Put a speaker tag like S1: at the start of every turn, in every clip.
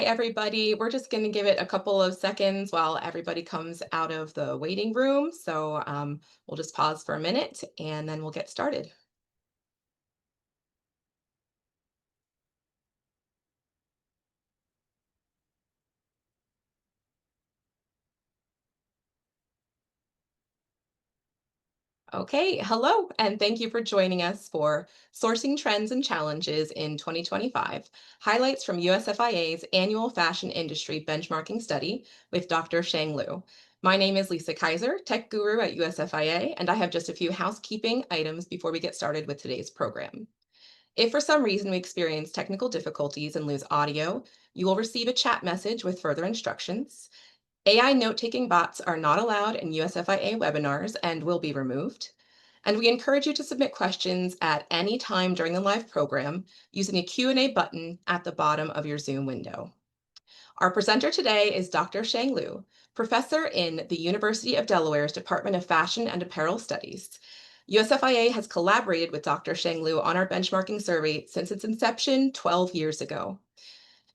S1: Hi, everybody. We're just going to give it a couple of seconds while everybody comes out of the waiting room. So we'll just pause for a minute and then we'll get started. Okay, hello, and thank you for joining us for Sourcing Trends and Challenges in 2025, highlights from USFIA's annual fashion industry benchmarking study with Dr. Shang Liu. My name is Lisa Kaiser, tech guru at USFIA, and I have just a few housekeeping items before we get started with today's program. If for some reason we experience technical difficulties and lose audio, you will receive a chat message with further instructions. AI note-taking bots are not allowed in USFIA webinars and will be removed. And we encourage you to submit questions at any time during the live program using a Q&A button at the bottom of your Zoom window. Our presenter today is Dr. Shang Liu, professor in the University of Delaware's Department of Fashion and Apparel Studies. USFIA has collaborated with Dr. Shang Liu on our benchmarking survey since its inception 12 years ago.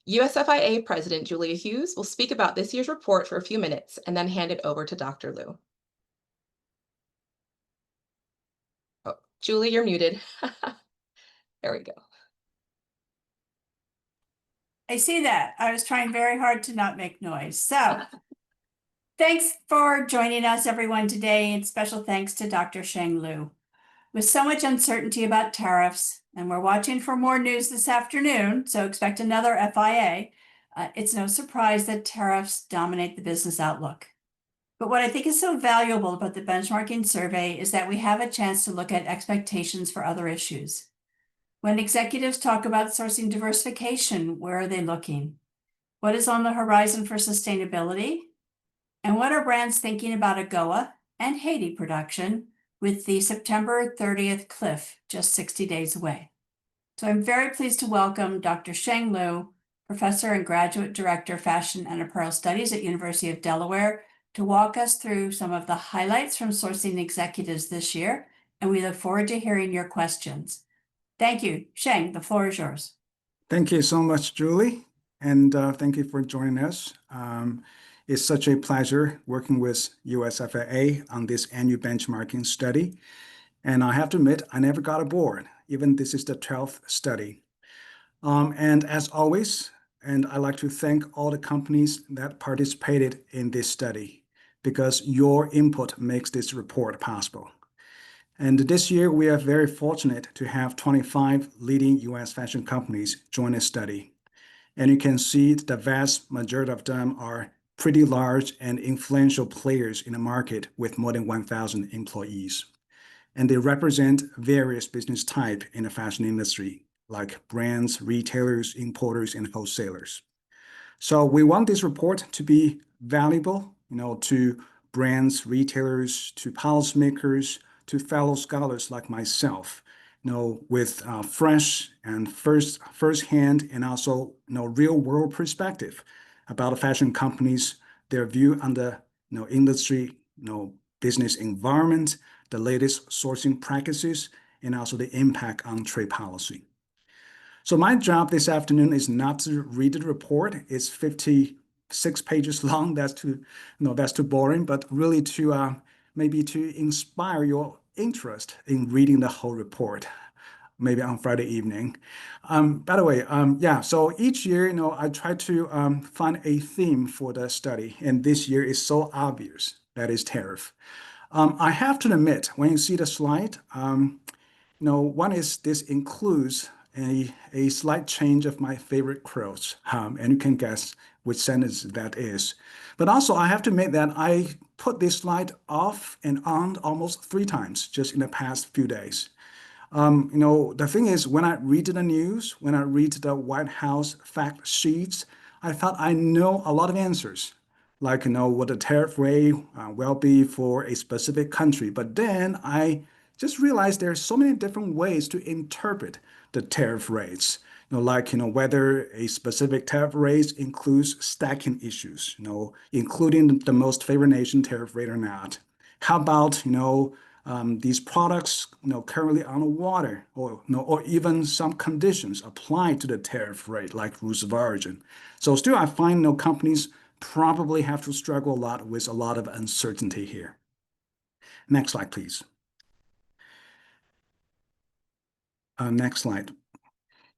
S1: USFIA President Julia Hughes will speak about this year's report for a few minutes and then hand it over to Dr. Liu. Oh, Julie, you're muted. There we go.
S2: I see that. I was trying very hard to not make noise. So thanks for joining us, everyone, today, and special thanks to Dr. Shang Liu. With so much uncertainty about tariffs, and we're watching for more news this afternoon, so expect another FIA, it's no surprise that tariffs dominate the business outlook. But what I think is so valuable about the benchmarking survey is that we have a chance to look at expectations for other issues. When executives talk about sourcing diversification, where are they looking? What is on the horizon for sustainability? And what are brands thinking about AGOA and Haiti production with the September 30th cliff just 60 days away? So I'm very pleased to welcome Dr. Shang Liu, Professor and Graduate Director, Fashion and Apparel Studies at University of Delaware, to walk us through some of the highlights from sourcing executives this year, and we look forward to hearing your questions. Thank you. Shang, the floor is yours.
S3: Thank you so much, Julie, and thank you for joining us. It's such a pleasure working with USFIA on this annual benchmarking study. And I have to admit, I never got aboard, even this is the 12th study. And as always, and I'd like to thank all the companies that participated in this study, because your input makes this report possible. And this year, we are very fortunate to have 25 leading US fashion companies join the study. And you can see the vast majority of them are pretty large and influential players in the market with more than 1,000 employees. And they represent various business types in the fashion industry, like brands, retailers, importers, and wholesalers. So we want this report to be valuable, to brands, retailers, to policymakers, to fellow scholars like myself, with fresh and first-hand and also real-world perspective about the fashion companies, their view on the industry, business environment, the latest sourcing practices, and also the impact on trade policy. So my job this afternoon is not to read the report. It's 56 pages long. That's too boring, but really to maybe to inspire your interest in reading the whole report, maybe on Friday evening. By the way, so each year, I try to find a theme for the study, and this year is so obvious, that is tariff. I have to admit, when you see the slide, one is this includes a slight change of my favorite quotes, and you can guess which sentence that is. But also, I have to admit that I put this slide off and on almost 3 times just in the past few days. The thing is, when I read the news, when I read the White House fact sheets, I thought I know a lot of answers, like what the tariff rate will be for a specific country. But then I just realized there are so many different ways to interpret the tariff rates. Whether a specific tariff rate includes stacking issues, including the most favored nation tariff rate or not. How about, these products, currently on the water, or even some conditions applied to the tariff rate, like rules of origin. So still, I find, companies probably have to struggle a lot with a lot of uncertainty here. Next slide, please. Next slide.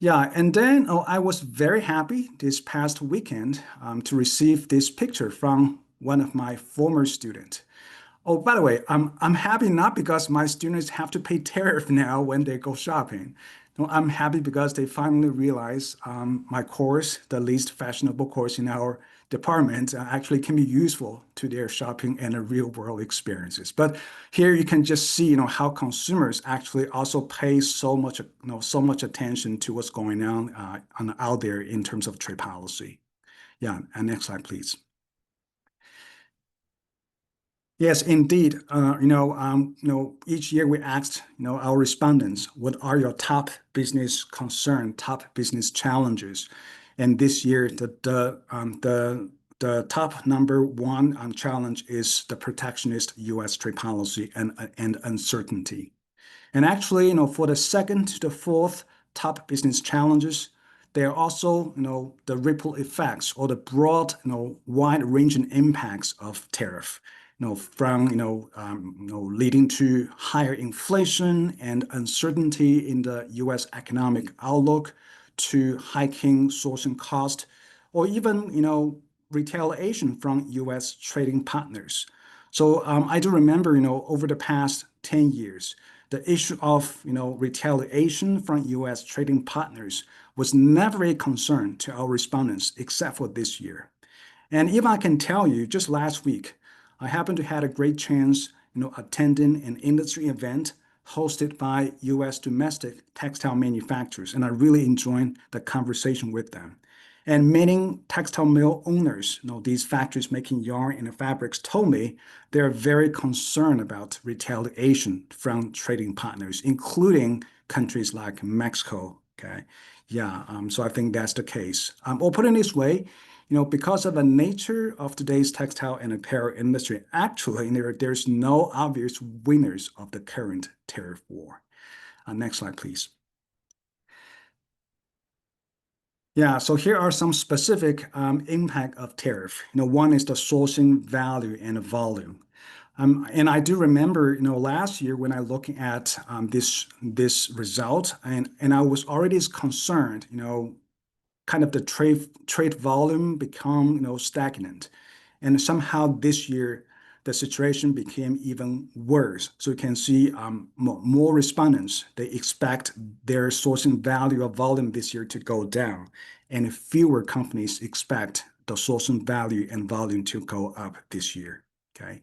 S3: Yeah, and then I was very happy this past weekend to receive this picture from one of my former students. Oh, by the way, I'm happy not because my students have to pay tariff now when they go shopping. No, I'm happy because they finally realize my course, the least fashionable course in our department, actually can be useful to their shopping and real world experiences. But here you can just see, how consumers actually also pay so much, so much attention to what's going on out there in terms of trade policy. Yeah, and next slide, please. Yes, indeed. Each year we asked, our respondents, what are your top business concern, top business challenges? And this year, the top number one challenge is the protectionist U.S. trade policy and uncertainty. And actually, for the second to the fourth top business challenges, there are also, the ripple effects or the broad, wide-ranging impacts of tariff, from, leading to higher inflation and uncertainty in the U.S. economic outlook, to hiking sourcing cost, or even, retaliation from U.S. trading partners. So I do remember, over the past 10 years, the issue of retaliation from U.S. trading partners was never a concern to our respondents except for this year. And if I can tell you, just last week, I happened to had a great chance, attending an industry event hosted by U.S. domestic textile manufacturers, and I really enjoyed the conversation with them. And many textile mill owners, these factories making yarn and fabrics, told me they're very concerned about retaliation from trading partners, including countries like Mexico. Okay, yeah, so I think that's the case. Or put it this way, because of the nature of today's textile and apparel industry, actually there's no obvious winners of the current tariff war. Next slide, please. Yeah, so here are some specific impact of tariff. One is the sourcing value and volume. And I do remember, last year when I looking at this result, and I was already concerned, kind of the trade volume become, stagnant, and somehow this year the situation became even worse. So you can see more respondents, they expect their sourcing value of volume this year to go down, and fewer companies expect the sourcing value and volume to go up this year. Okay,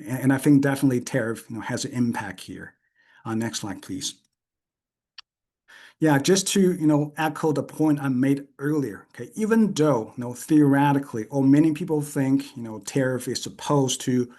S3: and I think definitely tariff has an impact here. Next slide, please. Yeah, just to echo the point I made earlier. Okay, even though theoretically, or many people think tariff is supposed to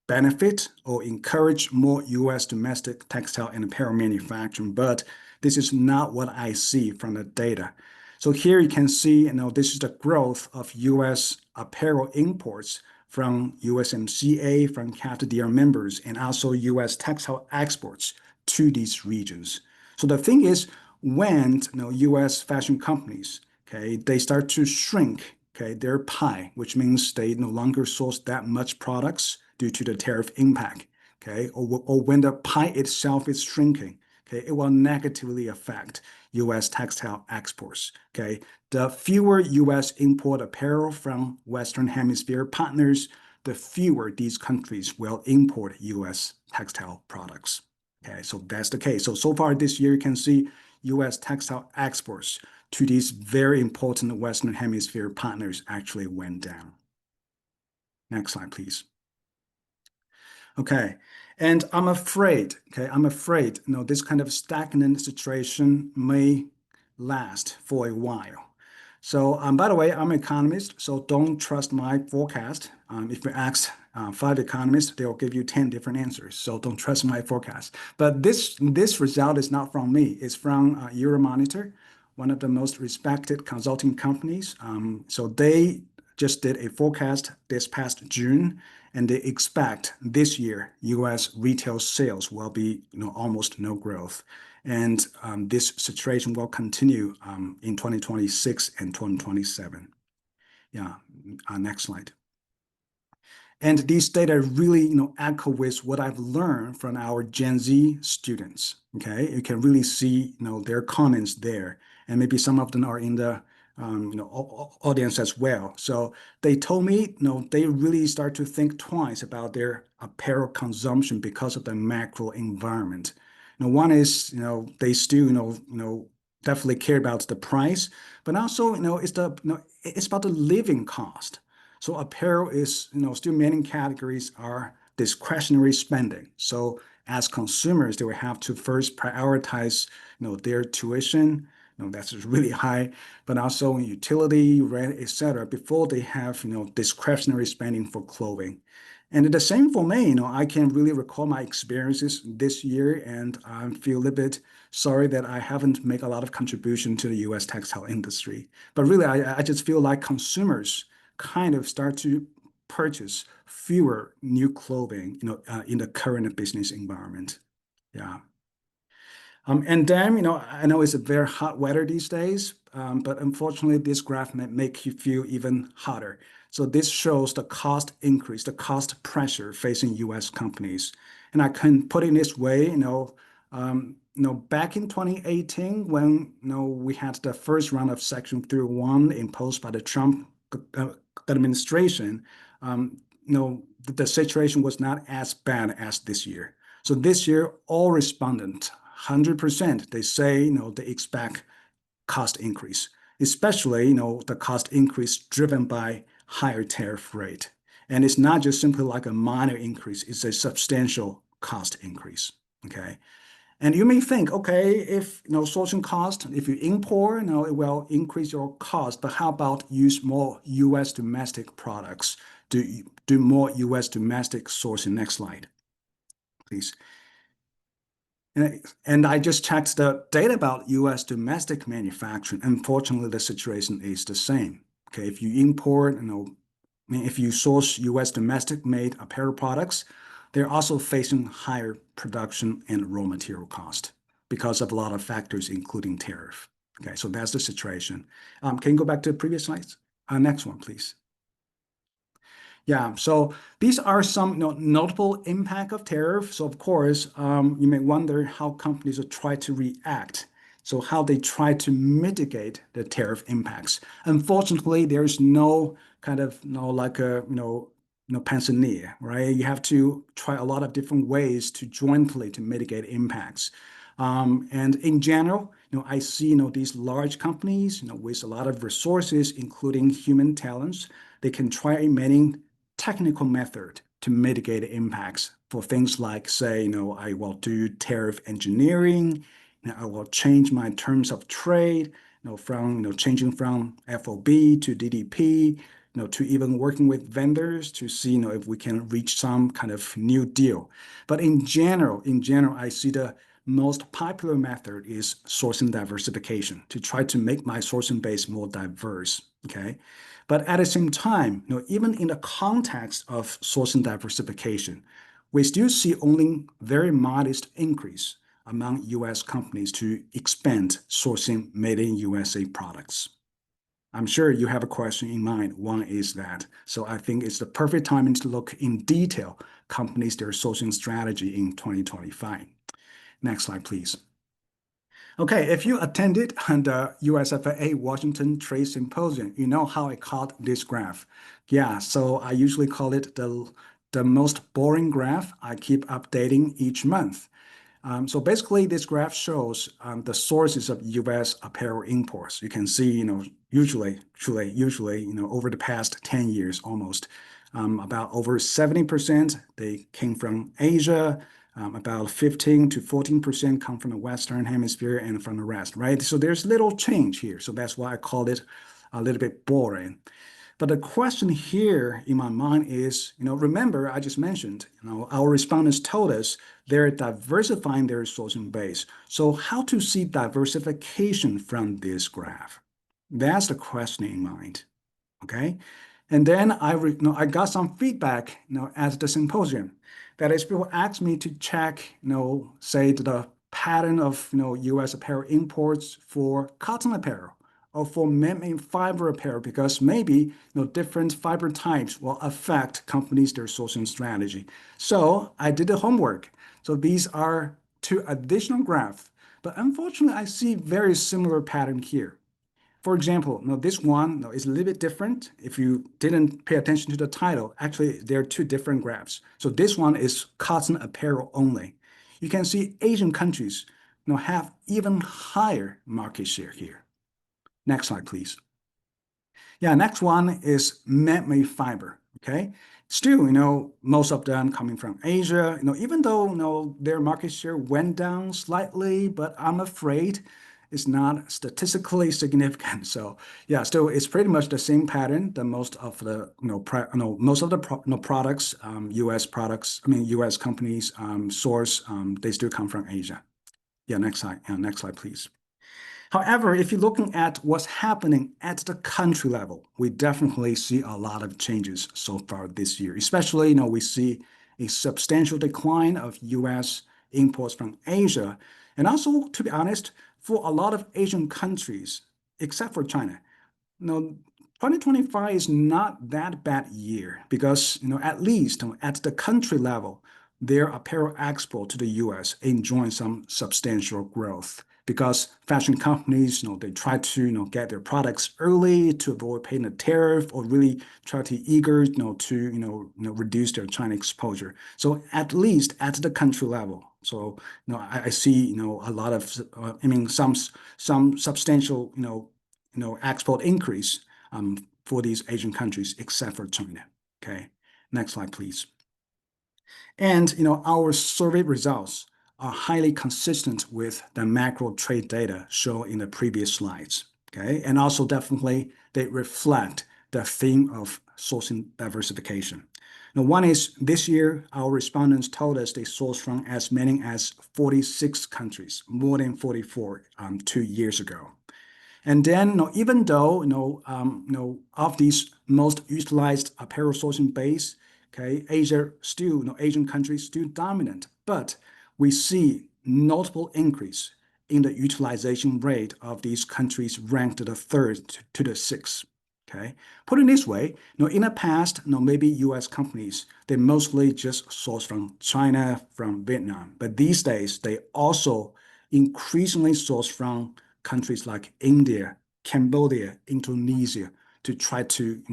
S3: benefit or encourage more U.S. domestic textile and apparel manufacturing, but this is not what I see from the data. So here you can see this is the growth of U.S. apparel imports from USMCA, from CAFTA-DR members, and also U.S. textile exports to these regions. So the thing is, when U.S. fashion companies, okay, they start to shrink, okay, their pie, which means they no longer source that much products due to the tariff impact, okay, or when the pie itself is shrinking, okay, it will negatively affect U.S. textile exports, okay. The fewer U.S. import apparel from Western Hemisphere partners, the fewer these countries will import U.S. textile products. Okay, so that's the case. So far this year, you can see U.S. textile exports to these very important Western Hemisphere partners actually went down. Next slide, please. Okay, and I'm afraid, this kind of stagnant situation may last for a while. So, by the way, I'm an economist, so don't trust my forecast. If you ask 5 economists, they'll give you 10 different answers. So don't trust my forecast. But this result is not from me. It's from Euromonitor, one of the most respected consulting companies. So they just did a forecast this past June, and they expect this year U.S. retail sales will be almost no growth, and this situation will continue in 2026 and 2027. Yeah, next slide. And these data really, echo with what I've learned from our Gen Z students. Okay, you can really see, their comments there, and maybe some of them are in the, audience as well. So they told me, they really start to think twice about their apparel consumption because of the macro environment. One is, they still, definitely care about the price, but also, it's about the living cost. So apparel is, still many categories are discretionary spending. So as consumers, they will have to first prioritize, their tuition, that's really high, but also utility, rent, etc., before they have, discretionary spending for clothing. And the same for me, I can really recall my experiences this year, and I feel a little bit sorry that I haven't made a lot of contribution to the U.S. textile industry. But really, I just feel like consumers kind of start to purchase fewer new clothing, in the current business environment. Yeah. And then, I know it's a very hot weather these days, but unfortunately, this graph may make you feel even hotter. So this shows the cost increase, the cost pressure facing U.S. companies. And I can put it in this way, back in 2018, when, we had the first round of Section 301 imposed by the Trump administration, the situation was not as bad as this year. So this year, all respondents, 100%, they say, they expect cost increase, especially, the cost increase driven by higher tariff rate. And it's not just simply like a minor increase, it's a substantial cost increase, okay? And you may think, okay, if, sourcing cost, if you import, it will increase your cost, but how about use more U.S. domestic products? Do more U.S. domestic sourcing. Next slide, please. And I just checked the data about U.S. domestic manufacturing. Unfortunately, the situation is the same. Okay, if you import, if you source U.S. domestic made apparel products, they're also facing higher production and raw material cost because of a lot of factors, including tariff. Okay, so that's the situation. Can you go back to the previous slides? Next one, please. Yeah, so these are some notable impact of tariff. So of course, you may wonder how companies will try to react. So how they try to mitigate the tariff impacts. Unfortunately, there's no kind of like a panacea, right? You have to try a lot of different ways to jointly to mitigate impacts. And in general, I see these large companies with a lot of resources, including human talents, they can try many technical method to mitigate impacts for things like, say, I will do tariff engineering, I will change my terms of trade, from changing from FOB to DDP, to even working with vendors to see, if we can reach some kind of new deal. But in general, I see the most popular method is sourcing diversification to try to make my sourcing base more diverse. Okay. But at the same time, even in the context of sourcing diversification, we still see only very modest increase among U.S. companies to expand sourcing made in USA products. I'm sure you have a question in mind. One is that. So I think it's the perfect timing to look in detail companies, their sourcing strategy in 2025. Next slide, please. Okay, if you attended the USFAA Washington Trade Symposium, you know how I called this graph. Yeah, so I usually call it the most boring graph I keep updating each month. So basically, this graph shows the sources of U.S. apparel imports. You can see, usually, over the past 10 years, almost about over 70% they came from Asia. About 15 to 14% come from the Western Hemisphere and from the rest, right? So there's little change here. So that's why I called it a little bit boring. But the question here in my mind is, remember I just mentioned, our respondents told us they're diversifying their sourcing base. So how to see diversification from this graph? That's the question in mind, okay? And then I got some feedback, at the symposium. That is, people asked me to check, say the pattern of, U.S. apparel imports for cotton apparel or for man-made fiber apparel, because maybe, different fiber types will affect companies' their sourcing strategy. So I did the homework. So these are two additional graphs, but unfortunately, I see very similar pattern here. For example, this one is a little bit different. If you didn't pay attention to the title, actually, there are two different graphs. So this one is cotton apparel only. You can see Asian countries have even higher market share here. Next slide, please. Yeah, next one is man-made fiber. Okay, still, most of them coming from Asia. Even though their market share went down slightly, but I'm afraid it's not statistically significant. So yeah, still it's pretty much the same pattern that most of the most of the products, U.S. products. I mean U.S. companies source. They still come from Asia. Yeah, next slide. Next slide, please. However, if you're looking at what's happening at the country level, we definitely see a lot of changes so far this year. Especially, we see a substantial decline of U.S. imports from Asia. And also, to be honest, for a lot of Asian countries, except for China, no, 2025 is not that bad year because, at least at the country level, their apparel export to the US enjoying some substantial growth because fashion companies, they try to, get their products early to avoid paying a tariff or really try to eager, to, reduce their China exposure. So at least at the country level. So, I see, a lot of, some substantial, export increase for these Asian countries, except for China. Okay, next slide, please. And our survey results are highly consistent with the macro trade data shown in the previous slides. Okay, and also definitely they reflect the theme of sourcing diversification. Now, one is this year, our respondents told us they sourced from as many as 46 countries, more than 44 2 years ago. And then, even though, of these most utilized apparel sourcing base, okay, Asian countries still dominant, but we see notable increase in the utilization rate of these countries ranked the third to the sixth. Okay, put it this way, in the past, maybe U.S. companies, they mostly just source from China, from Vietnam, but these days they also increasingly source from countries like India, Cambodia, Indonesia to try to,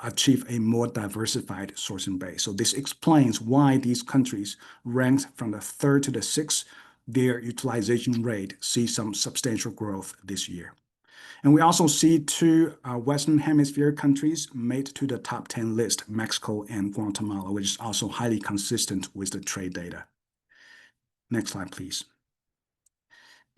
S3: achieve a more diversified sourcing base. So this explains why these countries ranked from the third to the sixth, their utilization rate sees some substantial growth this year. And we also see two Western Hemisphere countries made to the top 10 list, Mexico and Guatemala, which is also highly consistent with the trade data. Next slide, please.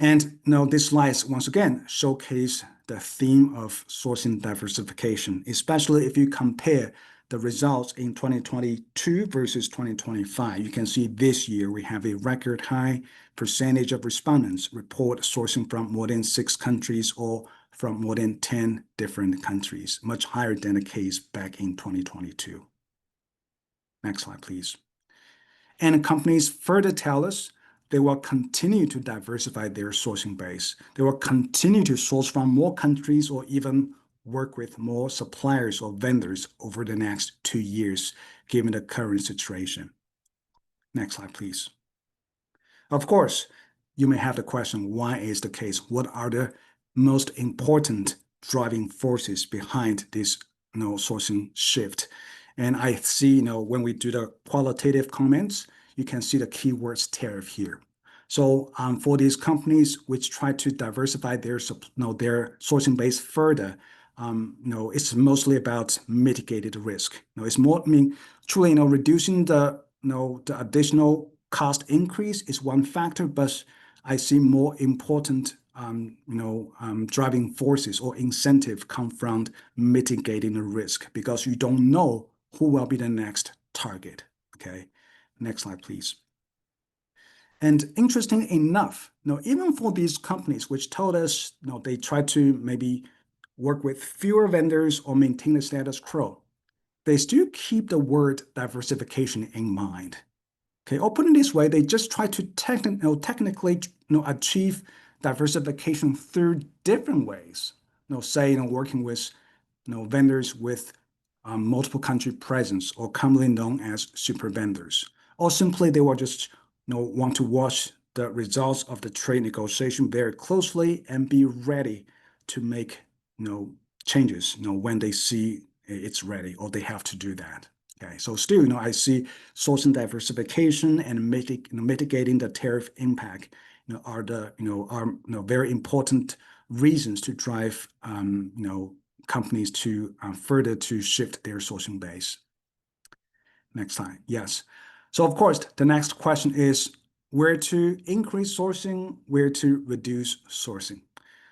S3: And these slides, once again, showcase the theme of sourcing diversification, especially if you compare the results in 2022 versus 2025. You can see this year we have a record high percentage of respondents report sourcing from more than 6 countries or from more than 10 different countries, much higher than the case back in 2022. Next slide, please. And companies further tell us they will continue to diversify their sourcing base. They will continue to source from more countries or even work with more suppliers or vendors over the next 2 years, given the current situation. Next slide, please. Of course, you may have the question, why is the case? What are the most important driving forces behind this sourcing shift? And I see, when we do the qualitative comments, you can see the keywords tariff here. So for these companies which try to diversify their sourcing base further, it's mostly about mitigated risk. It's more, truly, reducing the additional cost increase is one factor, but I see more important, driving forces or incentive come from mitigating the risk because you don't know who will be the next target. Okay, next slide, please. And interesting enough, even for these companies which told us, they try to maybe work with fewer vendors or maintain the status quo, they still keep the word diversification in mind. Okay, or put it this way, they just try to technically achieve diversification through different ways. Say, working with vendors with multiple country presence, or commonly known as super vendors, or simply they will just want to watch the results of the trade negotiation very closely and be ready to make changes when they see it's ready or they have to do that. Okay, so still, I see sourcing diversification and mitigating the tariff impact, are the very important reasons to drive companies to further to shift their sourcing base. Next slide. Yes. So of course, the next question is where to increase sourcing, where to reduce sourcing.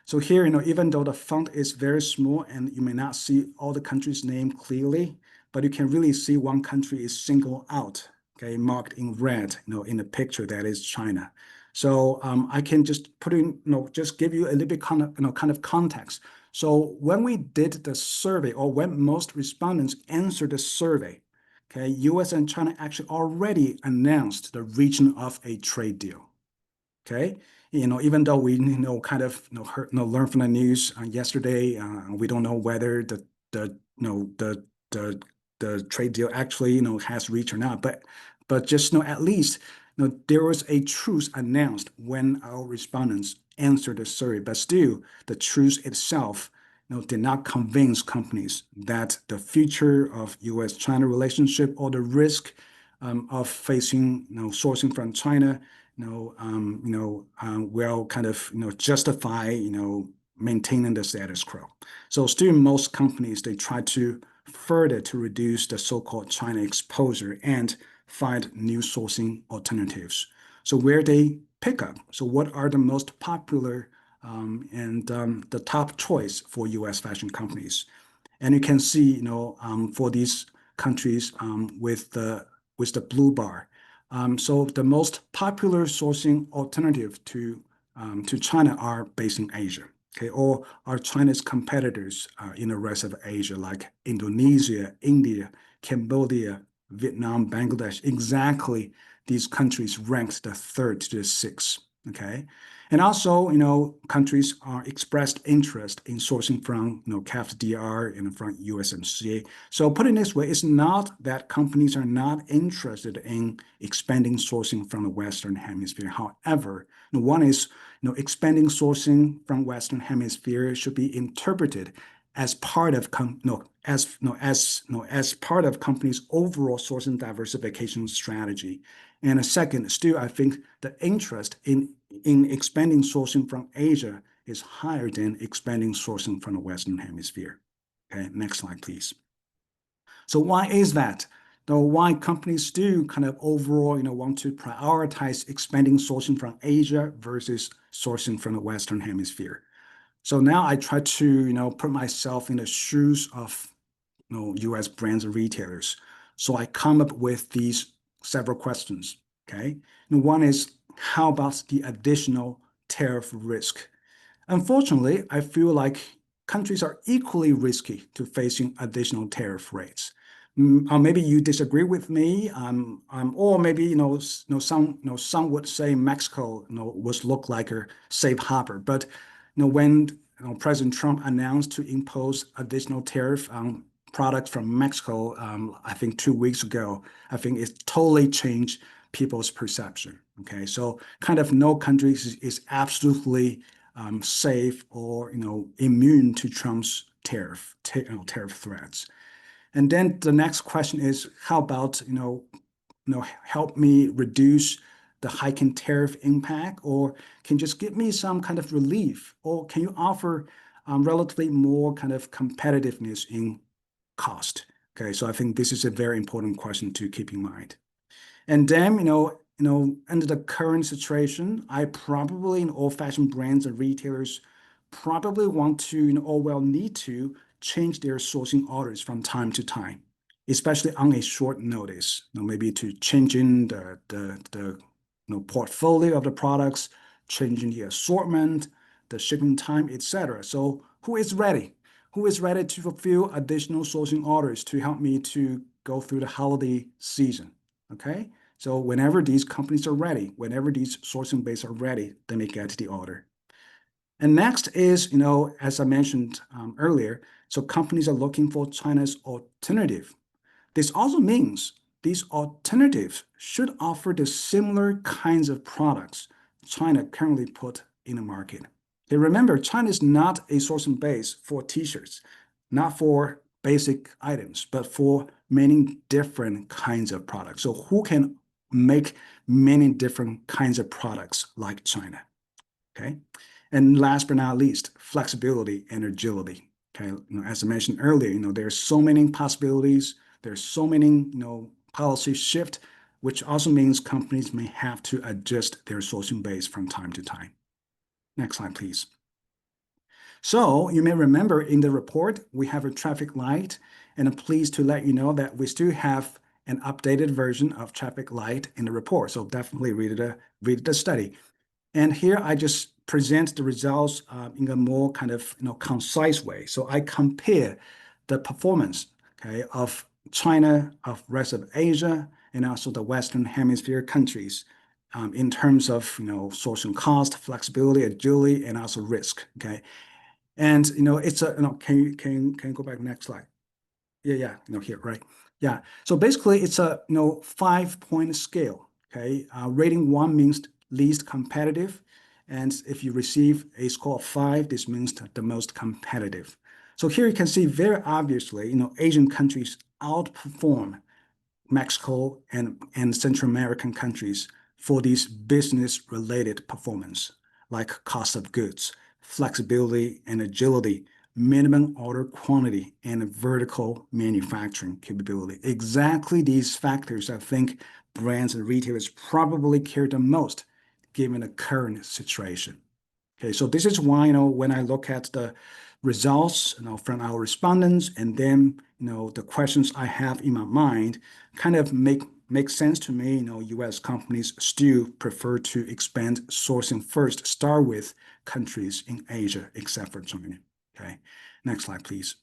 S3: So here, even though the font is very small and you may not see all the countries' name clearly, but you can really see one country is singled out, okay, marked in red, in the picture that is China. So I can just put in, just give you a little bit kind of context. So when we did the survey, or when most respondents answered the survey, okay, US and China actually already announced the region of a trade deal. Okay, even though we kind of learn from the news yesterday, we don't know whether the the trade deal actually has reached or not. But just at least there was a truce announced when our respondents answered the survey. But still, the truce itself did not convince companies that the future of U.S.-China relationship or the risk of facing sourcing from China will kind of justify maintaining the status quo. So still most companies, they try to further to reduce the so-called China exposure and find new sourcing alternatives. So where they pick up, so what are the most popular and the top choice for US fashion companies? And you can see, for these countries with the blue bar. So the most popular sourcing alternative to China are based in Asia, okay, or are China's competitors in the rest of Asia, like Indonesia, India, Cambodia, Vietnam, Bangladesh. Exactly, these countries ranked the third to the sixth. Okay, and also, countries are expressed interest in sourcing from, CAFTA-DR and from USMCA. So put it this way, it's not that companies are not interested in expanding sourcing from the Western Hemisphere. However, one is, expanding sourcing from Western Hemisphere should be interpreted as part of as part of companies' overall sourcing diversification strategy. And a second, still, I think the interest in expanding sourcing from Asia is higher than expanding sourcing from the Western Hemisphere. Okay, next slide, please. So why is that? Though why companies do kind of overall, want to prioritize expanding sourcing from Asia versus sourcing from the Western Hemisphere. So now I try to, put myself in the shoes of, U.S. brands and retailers. So I come up with these several questions. Okay, and one is, how about the additional tariff risk? Unfortunately, I feel like countries are equally risky to facing additional tariff rates. Or maybe you disagree with me, or maybe some would say Mexico was look like a safe harbor. But when President Trump announced to impose additional tariff on products from Mexico, I think 2 weeks ago, I think it totally changed people's perception. Okay, so kind of no country is absolutely safe or immune to Trump's tariff threats. And then the next question is, how about help me reduce the hiking tariff impact, or can just give me some kind of relief, or can you offer relatively more kind of competitiveness in cost? Okay, so I think this is a very important question to keep in mind. And then, under the current situation, I probably in all fashion brands and retailers probably want to, or will need to change their sourcing orders from time to time, especially on a short notice. Maybe to changing the portfolio of the products, changing the assortment, the shipping time, etc. So who is ready? who is ready to fulfill additional sourcing orders to help me to go through the holiday season? Okay. So whenever these companies are ready, whenever these sourcing bases are ready, they may get the order. And next is, as I mentioned earlier, so companies are looking for China's alternative. This also means these alternatives should offer the similar kinds of products China currently put in the market. Okay, remember, China is not a sourcing base for t-shirts, not for basic items, but for many different kinds of products. So who can make many different kinds of products like China? Okay. And last but not least, flexibility and agility. Okay. As I mentioned earlier, there's so many possibilities. There's so many, policy shift, which also means companies may have to adjust their sourcing base from time to time. Next slide, please. So you may remember in the report, we have a traffic light, and I'm pleased to let you know that we still have an updated version of traffic light in the report. So definitely read the study. And here I just present the results in a more kind of concise way. So I compare the performance, okay, of China, of rest of Asia, and also the Western Hemisphere countries in terms of sourcing cost, flexibility, agility, and also risk. Okay, and it's a can you go back next slide? Yeah, here, right? Yeah. So basically, it's a 5-point scale. Okay, rating 1 means least competitive, and if you receive a score of 5, this means the most competitive. So here you can see very obviously, Asian countries outperform Mexico and Central American countries for these business-related performance, like cost of goods, flexibility and agility, minimum order quantity, and vertical manufacturing capability. Exactly these factors I think brands and retailers probably care the most given the current situation. Okay, so this is why, when I look at the results, from our respondents, and then, the questions I have in my mind kind of make sense to me. U.S. companies still prefer to expand sourcing first, start with countries in Asia, except for China. Okay, next slide, please.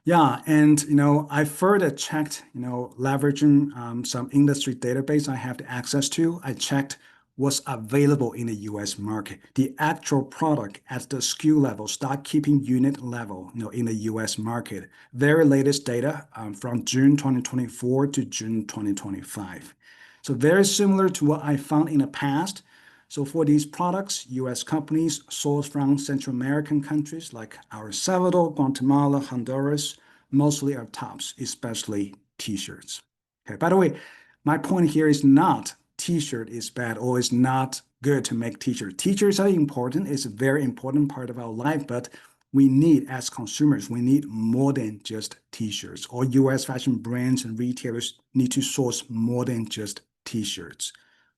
S3: Yeah, and I further checked, leveraging some industry database I have access to. I checked what's available in the US market, the actual product at the SKU level, stock keeping unit level, in the US market. Very latest data from June 2024 to June 2025. So very similar to what I found in the past. So for these products, U.S. companies source from Central American countries like El Salvador, Guatemala, Honduras, mostly are tops, especially t-shirts. Okay, by the way, my point here is not t-shirt is bad or is not good to make t-shirts. T-shirts are important. It's a very important part of our life, but we need, as consumers, we need more than just t-shirts. All U.S. fashion brands and retailers need to source more than just t-shirts.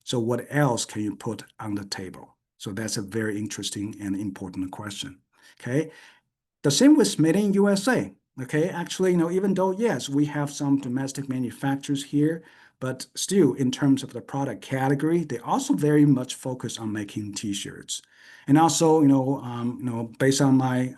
S3: So what else can you put on the table? So that's a very interesting and important question. Okay. The same with made in USA. Okay. Actually, even though, yes, we have some domestic manufacturers here, but still in terms of the product category, they also very much focus on making t-shirts. And also, based on my,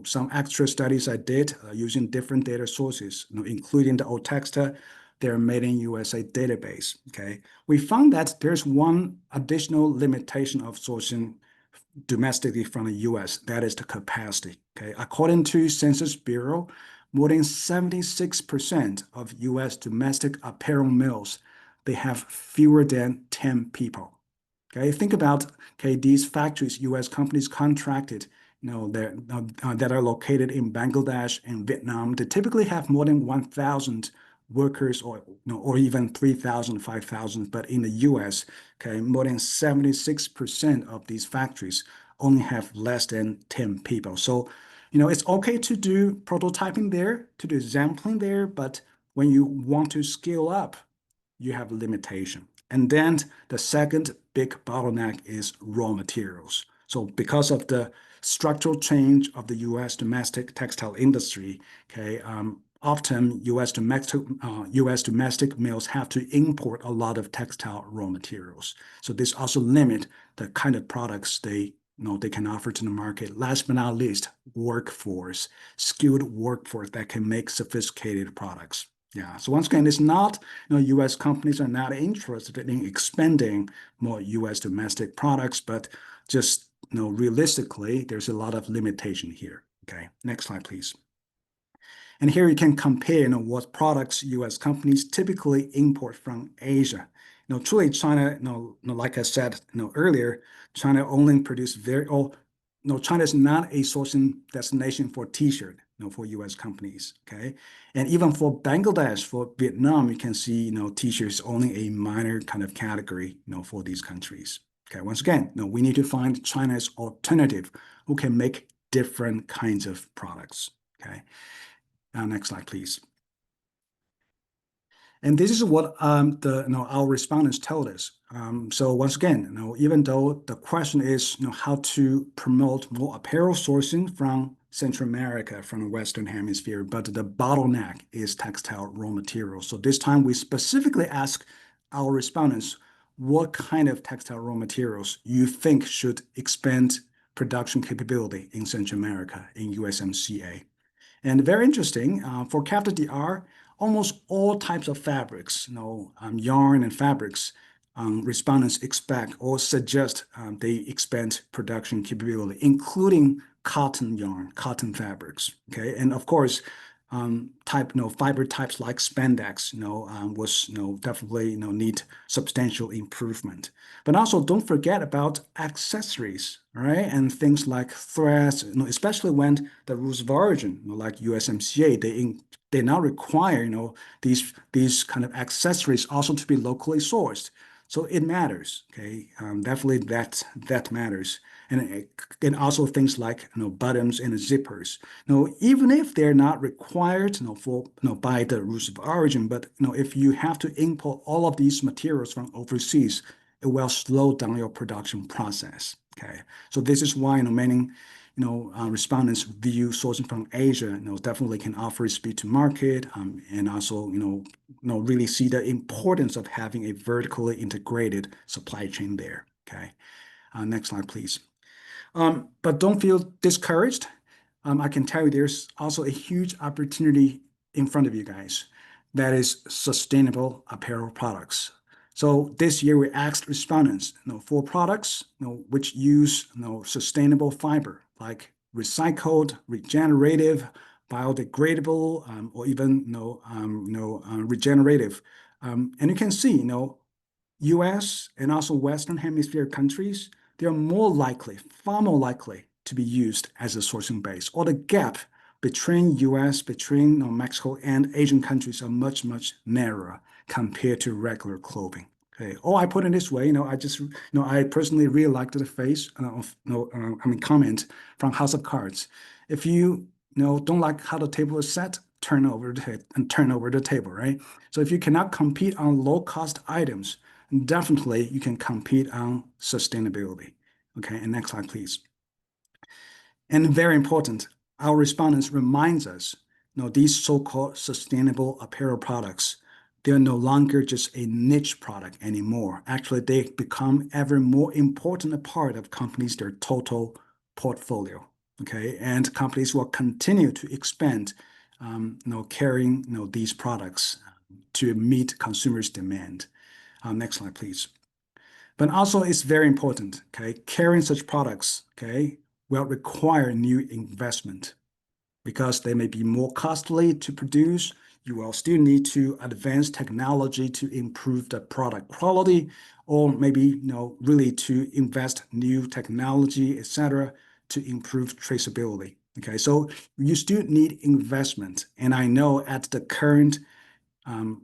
S3: some extra studies I did using different data sources, including the Otexta, their Made in USA database. Okay, we found that there's one additional limitation of sourcing domestically from the US, that is the capacity. Okay, according to Census Bureau, more than 76% of US domestic apparel mills, they have fewer than 10 people. Okay, think about these factories US companies contracted, that are located in Bangladesh and Vietnam. They typically have more than 1,000 workers or even 3,000, 5,000. But in the US, more than 76% of these factories only have less than 10 people. So, it's okay to do prototyping there, to do sampling there, but when you want to scale up, you have a limitation. And then the second big bottleneck is raw materials. So because of the structural change of the U.S. domestic textile industry, often U.S. domestic mills have to import a lot of textile raw materials. So this also limit the kind of products they they can offer to the market. Last but not least, workforce, skilled workforce that can make sophisticated products. Yeah. So once again, it's not, U.S. companies are not interested in expanding more U.S. domestic products, but just, realistically, there's a lot of limitation here. Okay. Next slide, please. And here you can compare, what products U.S. companies typically import from Asia. Truly China, like I said, earlier, China only produce China is not a sourcing destination for T-shirt, for U.S. companies. Okay, and even for Bangladesh, for Vietnam, you can see, T-shirts only a minor kind of category, for these countries. Okay, once again, we need to find China's alternative who can make different kinds of products. Okay. Next slide, please. And this is what our respondents told us. So once again, even though the question is how to promote more apparel sourcing from Central America, from the Western Hemisphere, but the bottleneck is textile raw materials. So this time we specifically ask our respondents what kind of textile raw materials you think should expand production capability in Central America in USMCA. And very interesting, for capital DR, almost all types of fabrics, yarn and fabrics, respondents expect or suggest they expand production capability, including cotton yarn, cotton fabrics. Okay, and of course, fiber types like spandex, was, definitely, need substantial improvement. But also don't forget about accessories, right? And things like threads, especially when the rules of origin, like USMCA, they now require, these kind of accessories also to be locally sourced. So it matters, okay? Definitely that matters. And also things like, buttons and zippers. Even if they're not required, by the rules of origin, but, if you have to import all of these materials from overseas, it will slow down your production process. Okay, so this is why, many, respondents view sourcing from Asia, definitely can offer speed to market, and also, really see the importance of having a vertically integrated supply chain there. Okay, next slide, please. But don't feel discouraged. I can tell you there's also a huge opportunity in front of you guys. That is sustainable apparel products. So this year we asked respondents, for products, which use, sustainable fiber like recycled, regenerative, biodegradable, or even, regenerative. And you can see, U.S. and also Western Hemisphere countries, they are more likely, far more likely to be used as a sourcing base, or the gap between U.S., between Mexico and Asian countries are much, much narrower compared to regular clothing. Okay. Or I put it this way, I personally really liked the face comment from House of Cards. If you, don't like how the table is set, turn over the table, right? So if you cannot compete on low-cost items, definitely you can compete on sustainability. Okay, and next slide, please. And very important, our respondents reminds us, these so-called sustainable apparel products, they're no longer just a niche product anymore. Actually, they become ever more important a part of companies' their total portfolio. Okay, and companies will continue to expand, carrying, these products to meet consumers' demand. Next slide, please. But also, it's very important, okay, carrying such products, okay, will require new investment because they may be more costly to produce. You will still need to advance technology to improve the product quality, or maybe, really to invest new technology, etc., to improve traceability. Okay, so you still need investment. And I know at the current,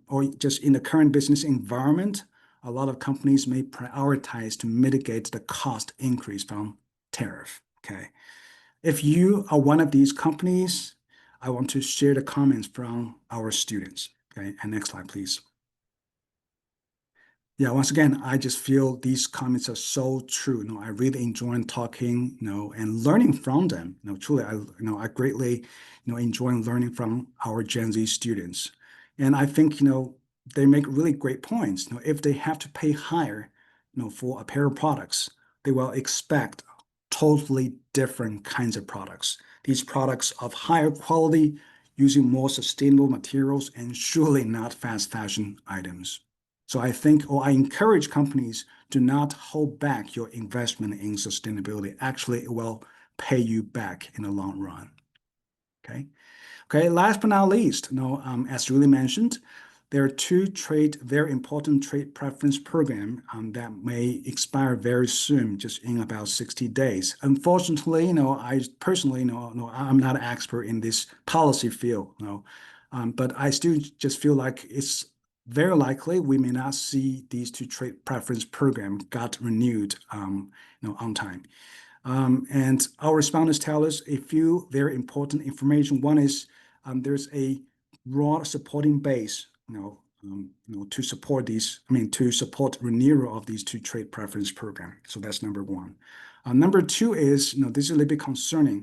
S3: or just in the current business environment, a lot of companies may prioritize to mitigate the cost increase from tariff. Okay, if you are one of these companies, I want to share the comments from our students. Okay, and next slide, please. Yeah, once again, I just feel these comments are so true. I really enjoy talking, and learning from them. Truly, I greatly, enjoy learning from our Gen Z students. And I think, they make really great points. If they have to pay higher, for apparel products, they will expect totally different kinds of products. These products of higher quality, using more sustainable materials, and surely not fast fashion items. So I think, or I encourage companies to not hold back your investment in sustainability. Actually, it will pay you back in the long run. Okay. Okay, last but not least, as Julie mentioned, there are two very important trade preference program that may expire very soon, just in about 60 days. Unfortunately, I personally, I'm not an expert in this policy field, but I still just feel like it's very likely we may not see these two trade preference program got renewed, on time. And our respondents tell us a few very important information. One is there's a broad supporting base, to support to support renewal of these two trade preference program. So that's number one. Number two is, this is a little bit concerning.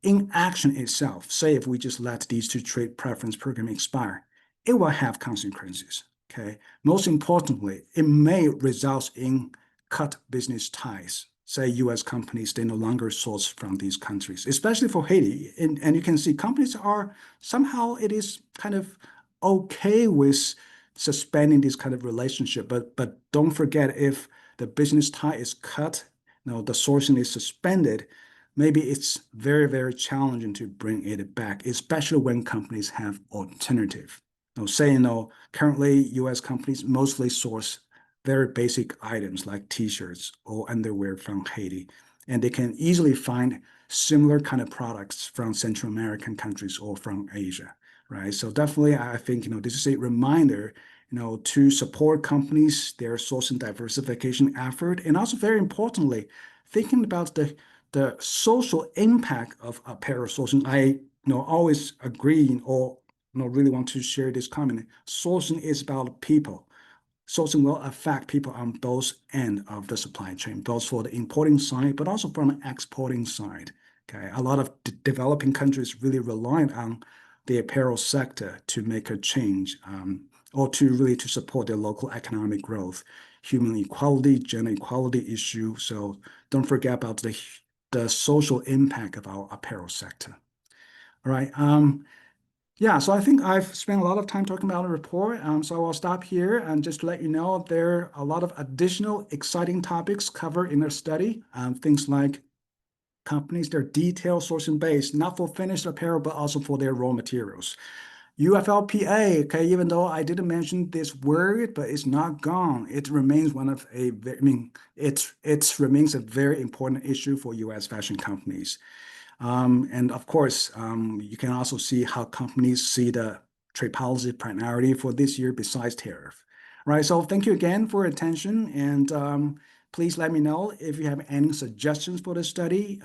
S3: Inaction itself, say if we just let these two trade preference program expire, it will have consequences. Okay. Most importantly, it may result in cut business ties. Say U.S. companies, they no longer source from these countries, especially for Haiti. And you can see companies are somehow, it is kind of okay with suspending this kind of relationship. But don't forget, if the business tie is cut, the sourcing is suspended, maybe it's very, very challenging to bring it back, especially when companies have alternative. Currently U.S. companies mostly source very basic items like t-shirts or underwear from Haiti, and they can easily find similar kind of products from Central American countries or from Asia, right? So definitely, I think, this is a reminder, to support companies, their sourcing diversification effort, and also very importantly, thinking about the social impact of apparel sourcing. I always agree or really want to share this comment. Sourcing is about people. Sourcing will affect people on both ends of the supply chain, both for the importing side, but also from the exporting side. Okay, a lot of developing countries really rely on the apparel sector to make a change, or to support their local economic growth, human equality, gender equality issue. So don't forget about the social impact of our apparel sector. All right. Yeah, so I think I've spent a lot of time talking about the report. So I'll stop here and just to let you know there are a lot of additional exciting topics covered in the study. Things like companies, their detailed sourcing base, not for finished apparel, but also for their raw materials. UFLPA, okay, even though I didn't mention this word, but it's not gone. It remains it remains a very important issue for U.S. fashion companies. And of course, you can also see how companies see the trade policy priority for this year besides tariff. Right. So thank you again for your attention, and please let me know if you have any suggestions for the study.